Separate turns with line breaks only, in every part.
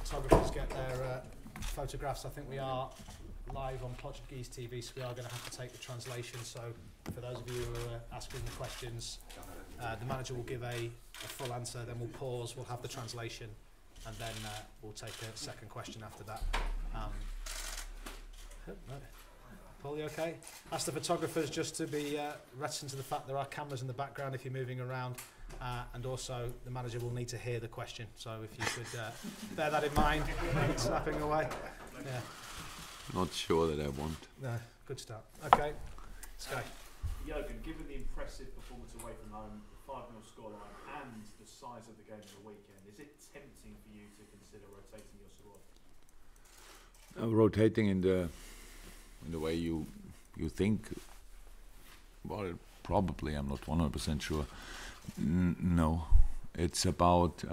photographers get their photographs, I think we are live on Portuguese TV, so we are going to have to take the translation. So for those of you who are asking the questions, the manager will give a full answer, then we'll pause, we'll have the translation, and then we'll take a second question after that. Paul, you okay? Ask the photographers just to be reticent to the fact there are cameras in the background if you're moving around, and also the manager will need to hear the question, so if you could bear that in mind. Snapping away. Yeah.
Not sure that I want.
No, good start. Okay, Sky.
Jurgen, given the impressive performance away from home, the 5-0 scoreline and the size of the game of the weekend, is it tempting for you to consider rotating your squad?
Rotating in the way you think, well, probably, I'm not 100% sure. No, it's about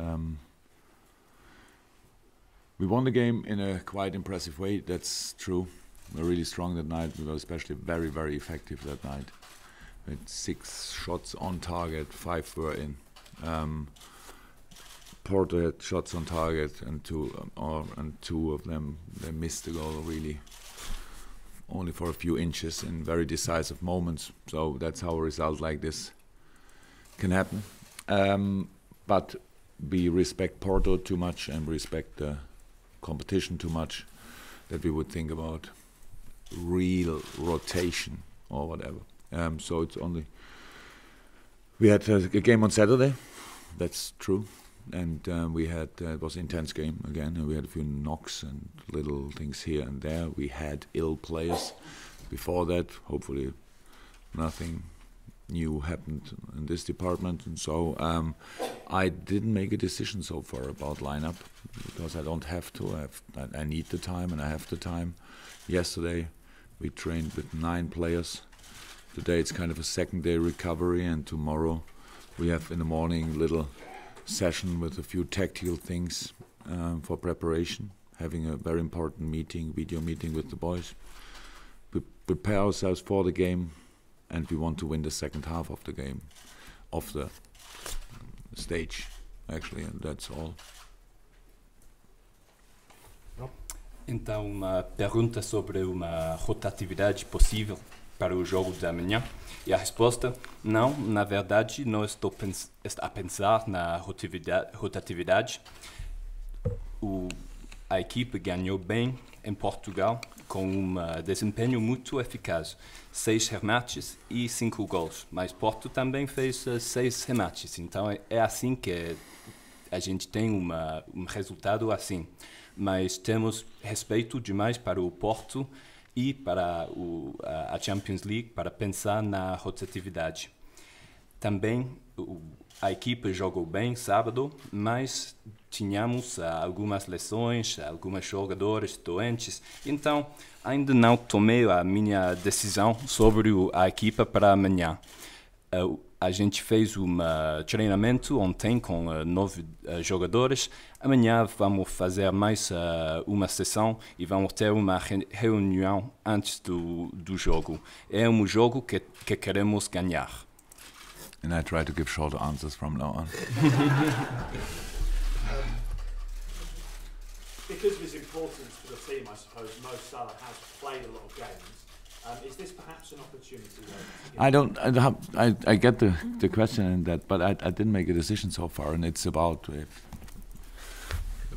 we won the game in a quite impressive way, that's true. We were really strong that night. We were especially very, very effective that night. We had 6 shots on target, 5 were in. Porto had shots on target, and 2 of them, they missed the goal really, only for a few inches in very decisive moments. So that's how a result like this can happen. But we respect Porto too much and respect the competition too much that we would think about real rotation or whatever. So it's only, we had a game on Saturday, that's true, and we had it was an intense game again, and we had a few knocks and little things here and there. We had ill players before that. Hopefully nothing new happened in this department, and so I didn't make a decision so far about lineup because I don't have to. I need the time, and I have the time. Yesterday we trained with 9 players. Today it's kind of a second day recovery, and tomorrow we have in the morning little session with a few tactical things for preparation, having a very important meeting, video meeting with the boys. We prepare ourselves for the game, and we want to win the second half of the game, of the stage, actually, and that's all.
Então, uma pergunta sobre uma rotatividade possível para o jogo de amanhã. E a resposta, não, na verdade, não estou a pensar na rotatividade. A equipe ganhou bem em Portugal com um desempenho muito eficaz. 6 remates e 5 gols. Mas Porto também fez 6 remates. Então é assim que a gente tem um resultado assim. Mas temos respeito demais para o Porto e para a Champions League para pensar na rotatividade. Também a equipe jogou bem sábado, mas tínhamos algumas lesões, alguns jogadores doentes, então ainda não tomei a minha decisão sobre a equipa para amanhã. A gente fez um treinamento ontem com 9 jogadores. Amanhã vamos fazer mais uma sessão e vamos ter uma reunião antes do jogo. É um jogo que queremos ganhar.
And I try to give short answers from now on.
Because of his importance to the team, I suppose Mo Salah has played a lot of games. Is this perhaps an opportunity?
I get the question in that, but I didn't make a decision so far, and it's about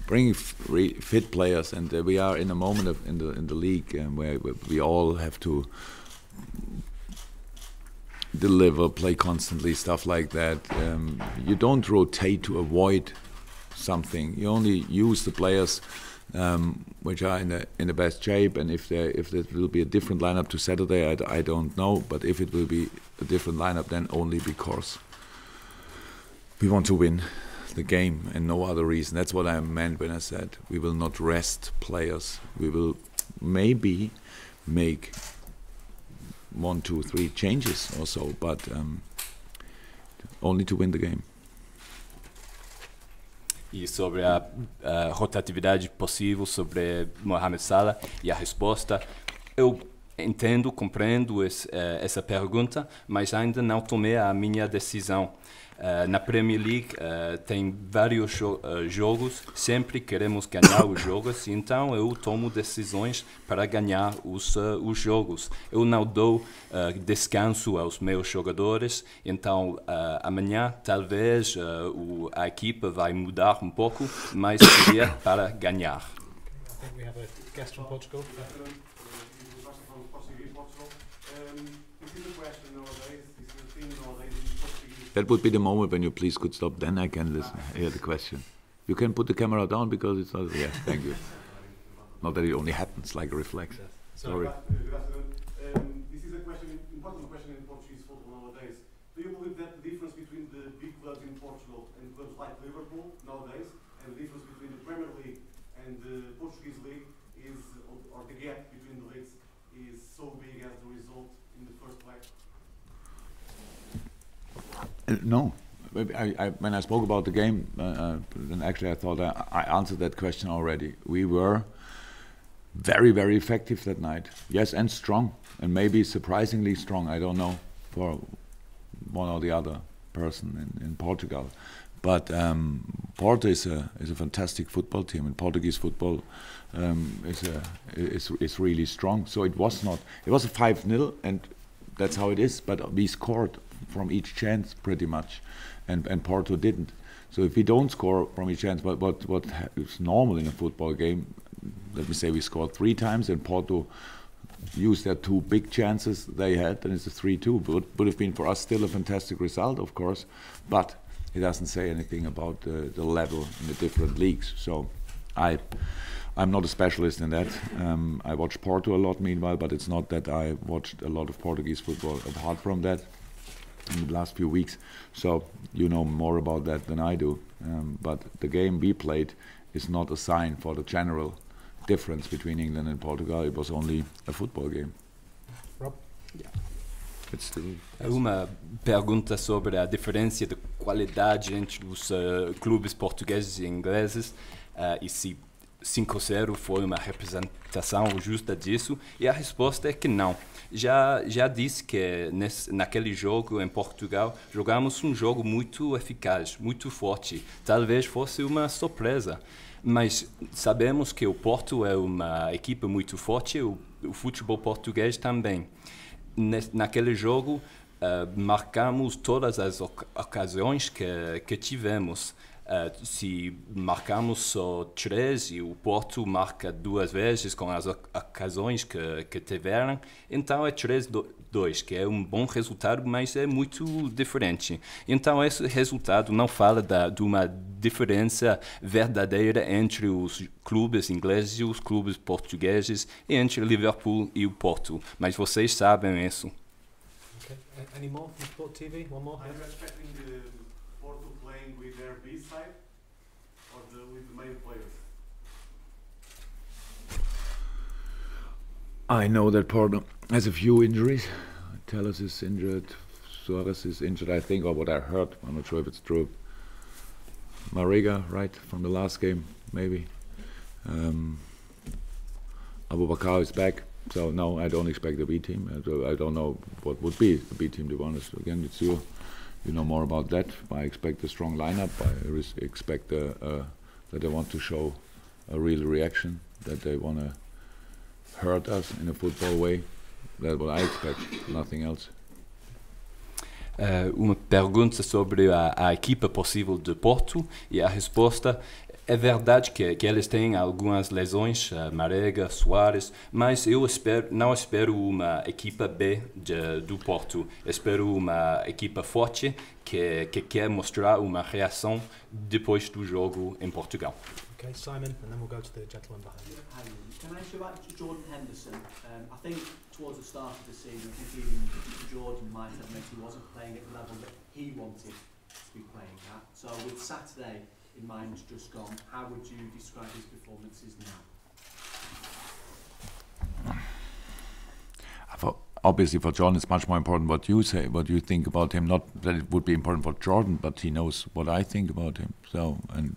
bringing fit players, and we are in a moment in the league where we all have to deliver, play constantly, stuff like that. You don't rotate to avoid something. You only use the players which are in the best shape, and if there will be a different lineup to Saturday, I don't know, but if it will be a different lineup, then only because we want to win the game and no other reason. That's what I meant when I said we will not rest players. We will maybe make 1, 2, 3 changes or so, but only to win the game.
E sobre a rotatividade possível sobre Mohamed Salah, e a resposta, eu entendo, compreendo essa pergunta, mas ainda não tomei a minha decisão. Na Premier League tem vários jogos, sempre queremos ganhar os jogos, então eu tomo decisões para ganhar os jogos. Eu não dou descanso aos meus jogadores, então amanhã talvez a equipa vai mudar um pouco, mas seria para ganhar.
I think we have a guest from Portugal.
That would be the moment when you please could stop. Then I can listen. Hear the question. You can put the camera down because it's not. Yeah, thank you. Not that it only happens like a reflex. Sorry.
This is a question, important question in Portuguese football nowadays. Do you believe that the difference between the big clubs in Portugal and clubs like Liverpool nowadays, and the difference between the Premier League and the Portuguese league is, or the gap between the leagues is so big as the result in the first place?
No. When I spoke about the game, then actually I thought I answered that question already. We were very, very effective that night. Yes, and strong, and maybe surprisingly strong. I don't know for one or the other person in Portugal, but Porto is a fantastic football team, and Portuguese football is really strong. So it was not. It was a 5-0, and that's how it is. But we scored from each chance pretty much, and Porto didn't. So if we don't score from each chance, what is normal in a football game, let me say we scored 3 times and Porto used their 2 big chances they had, and it's a 3-2. Would have been for us still a fantastic result, of course, but it doesn't say anything about the level in the different leagues. So I'm not a specialist in that. I watch Porto a lot meanwhile, but it's not that I watched a lot of Portuguese football apart from that in the last few weeks. So you know more about that than I do. But the game we played is not a sign for the general difference between England and Portugal. It was only a football game.
Rob?
Yeah.
It's still
Uma pergunta sobre a diferença de qualidade entre os clubes portugueses e ingleses e se 5-0 foi uma representação justa disso, e a resposta é que não. Já disse que naquele jogo em Portugal jogamos um jogo muito eficaz, muito forte. Talvez fosse uma surpresa, mas sabemos que o Porto é uma equipe muito forte, o futebol português também. Naquele jogo marcamos todas as ocasiões que tivemos. Se marcamos só 3 e o Porto marca 2 vezes com as ocasiões que tiveram, então é 3-2, que é um bom resultado, mas é muito diferente. Então esse resultado não fala de uma diferença verdadeira entre os clubes ingleses e os clubes portugueses, e entre Liverpool e o Porto, mas vocês sabem isso.
Okay. Any more from Sport TV? One more?
Are you expecting Porto playing with their B side or with the main players?
I know that Porto has a few injuries. Tellers is injured, Suarez is injured, I think, or what I heard. I'm not sure if it's true. Mariga, right, from the last game, maybe. Abubakar is back, so no, I don't expect a B team. I don't know what would be a B team, to be honest. Again, it's you. You know more about that. I expect a strong lineup. I expect that they want to show a real reaction, that they want to hurt us in a football way. That's what I expect, nothing else.
Uma pergunta sobre a equipa possível de Porto, e a resposta é verdade que eles têm algumas lesões, Marega, Soares, mas eu não espero uma equipa B do Porto. Espero uma equipa forte que quer mostrar uma reação depois do jogo em Portugal.
Okay, Simon, and then we'll go to the gentleman behind you.
Hi, can I ask you about Jordan Henderson? I think towards the start of the season, I think even Jordan might have admitted he wasn't playing at the level that he wanted to be playing at. So with Saturday in mind just gone, how would you describe his performances now?
Obviously for Jordan it's much more important what you say, what you think about him. Not that it would be important for Jordan, but he knows what I think about him. So, and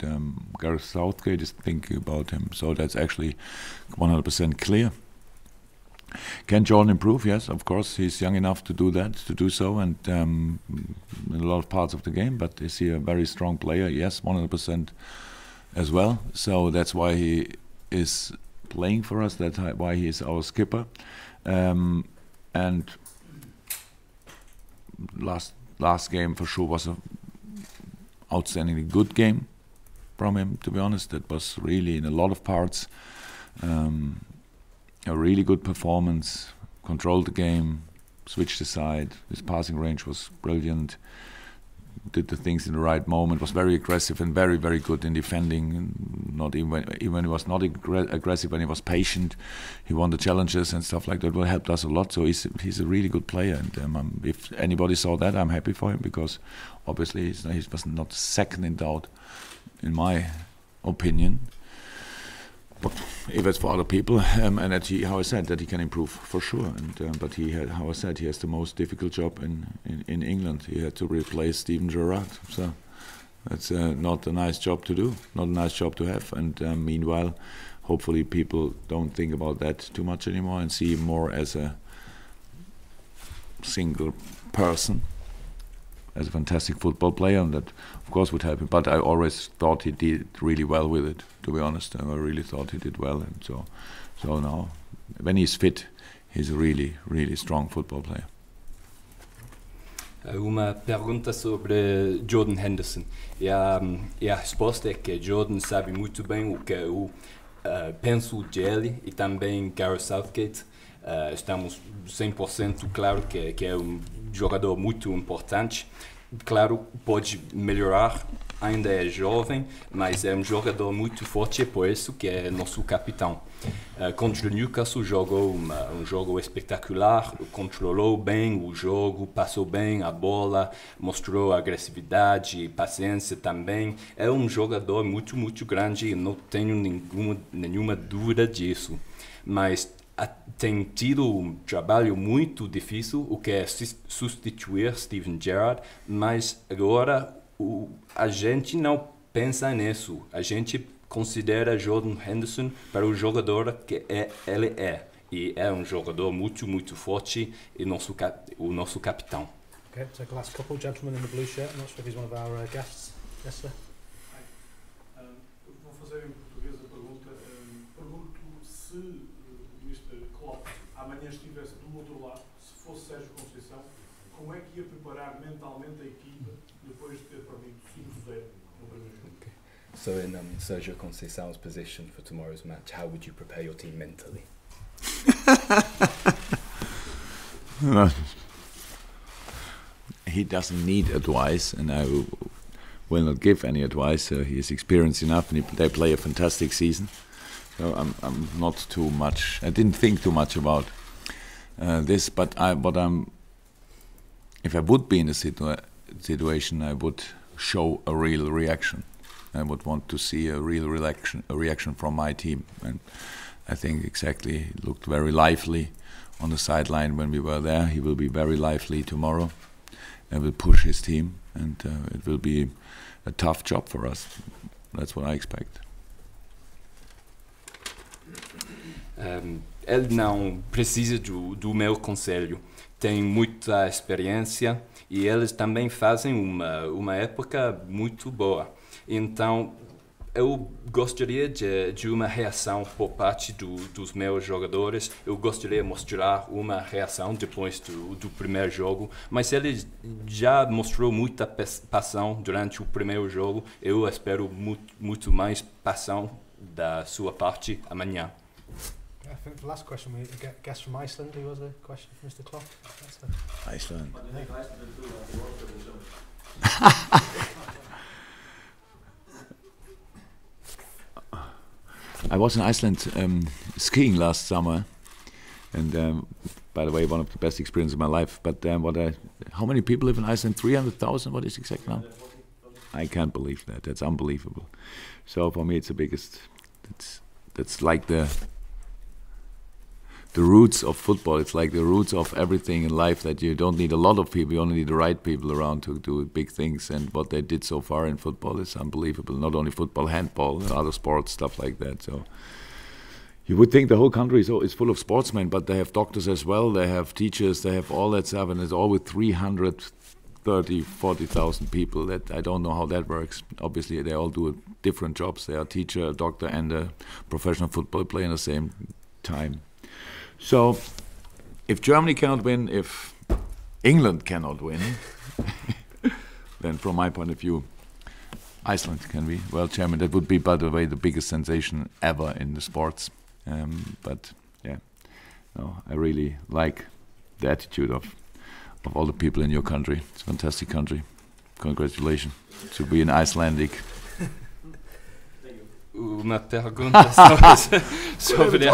Gareth Southgate is thinking about him. So that's actually 100% clear. Can Jordan improve? Yes, of course. He's young enough to do that, to do so, and in a lot of parts of the game. But is he a very strong player? Yes, 100% as well. So that's why he is playing for us. That's why he is our skipper. And last game for sure was a outstandingly good game from him. To be honest, it was really in a lot of parts. A really good performance, controlled the game, switched the side, his passing range was brilliant, did the things in the right moment, was very aggressive and very, very good in defending. Not even when he was not aggressive, when he was patient, he won the challenges and stuff like that. Well, helped us a lot. So he's a really good player, and if anybody saw that, I'm happy for him, because obviously he was not second in doubt, in my opinion. But if it's for other people, and that how I said, that he can improve for sure. And but how I said, he has the most difficult job in England. He had to replace Steven Gerrard, so that's not a nice job to do, not a nice job to have. And meanwhile, hopefully people don't think about that too much anymore and see him more as a single person, as a fantastic football player, and that of course would help him. But I always thought he did really well with it, to be honest. I really thought he did well, and so now when he's fit, he's a really, really strong football player.
Uma pergunta sobre Jordan Henderson. E a resposta é que Jordan sabe muito bem o que eu penso dele, e também Gareth Southgate. Estamos 100% claro que é jogador muito importante. Claro, pode melhorar, ainda é jovem, mas é jogador muito forte, e por isso que é nosso capitão. Contra o Newcastle jogou jogo espetacular, controlou bem o jogo, passou bem a bola, mostrou agressividade e paciência também. É jogador muito, muito grande, e não tenho nenhuma dúvida disso. Mas tem tido trabalho muito difícil, o que é substituir Steven Gerrard, mas agora a gente não pensa nisso. A gente considera Jordan Henderson para o jogador que ele é. E é jogador muito, muito forte, e o nosso capitão.
Okay, take the last couple. Gentleman in the blue shirt. I'm not sure if he's one of our guests. Yes, sir.
Vou fazer em português a pergunta. Pergunto se Klopp amanhã estivesse do outro lado, se fosse Sérgio Conceição, como é que ia preparar mentalmente a equipa depois de ter perdido 5-0 no primeiro jogo?
Okay. So in Sergio Conceição's position for tomorrow's match, how would you prepare your team mentally?
He doesn't need advice, and I will not give any advice. He is experienced enough, and they play a fantastic season. So I'm not too much. I didn't think too much about this, but if I would be in a situation, I would show a real reaction. I would want to see a real reaction from my team, and I think exactly he looked very lively on the sideline when we were there. He will be very lively tomorrow, and will push his team, and it will be a tough job for us. That's what I expect.
Ele não precisa do meu conselho. Tem muita experiência, e eles também fazem uma época muito boa. Então, eu gostaria de uma reação por parte dos meus jogadores. Eu gostaria de mostrar uma reação depois do primeiro jogo, mas ele já mostrou muita paixão durante o primeiro jogo. Eu espero muito mais paixão da sua parte amanhã.
I think the last question we guessed from Iceland. Who was the question for Mr. Klopp?
Iceland.
What do you think Iceland will do at the World Cup result?
I was in Iceland skiing last summer, and by the way, one of the best experiences of my life. But how many people live in Iceland? 300,000? What is exact now? I can't believe that. That's unbelievable. So for me, it's the biggest. That's like the roots of football. It's like the roots of everything in life, that you don't need a lot of people, you only need the right people around to do big things. And what they did so far in football is unbelievable. Not only football, handball, and other sports, stuff like that. So You would think the whole country is full of sportsmen, but they have doctors as well, they have teachers, they have all that stuff, and it's all with 330, 40,000 people. That I don't know how that works. Obviously, they all do different jobs. They are a teacher, a doctor, and a professional football player in the same time. So, if Germany cannot win, if England cannot win, then from my point of view, Iceland can be world champion. That would be, by the way, the biggest sensation ever in the sports. But yeah, no, I really like the attitude of all the people in your country. It's a fantastic country. Congratulations to be an Icelandic.
Uma pergunta sobre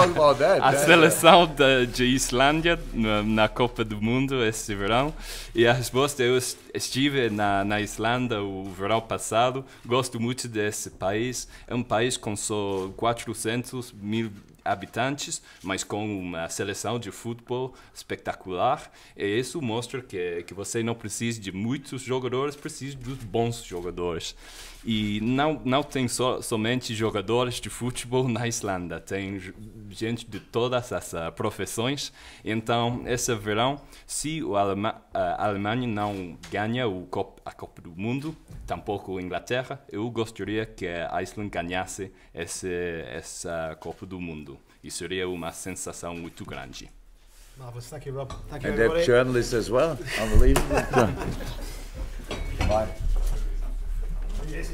a seleção de Islândia na Copa do Mundo esse verão. E a resposta, eu estive na Islândia o verão passado, gosto muito desse país. É um país com só 400 mil habitantes, mas com uma seleção de futebol espetacular. E isso mostra que você não precisa de muitos jogadores, precisa dos bons jogadores. E não tem somente jogadores de futebol na Islândia, tem gente de todas as profissões. Então, esse verão, se a Alemanha não ganha a Copa do Mundo, tampouco a Inglaterra, eu gostaria que a Islândia ganhasse essa Copa do Mundo. E seria uma sensação muito grande.
Marvellous, thank you, Rob. Thank you,
And
everybody.
that journalist as well, unbelievable. Bye.
Yes.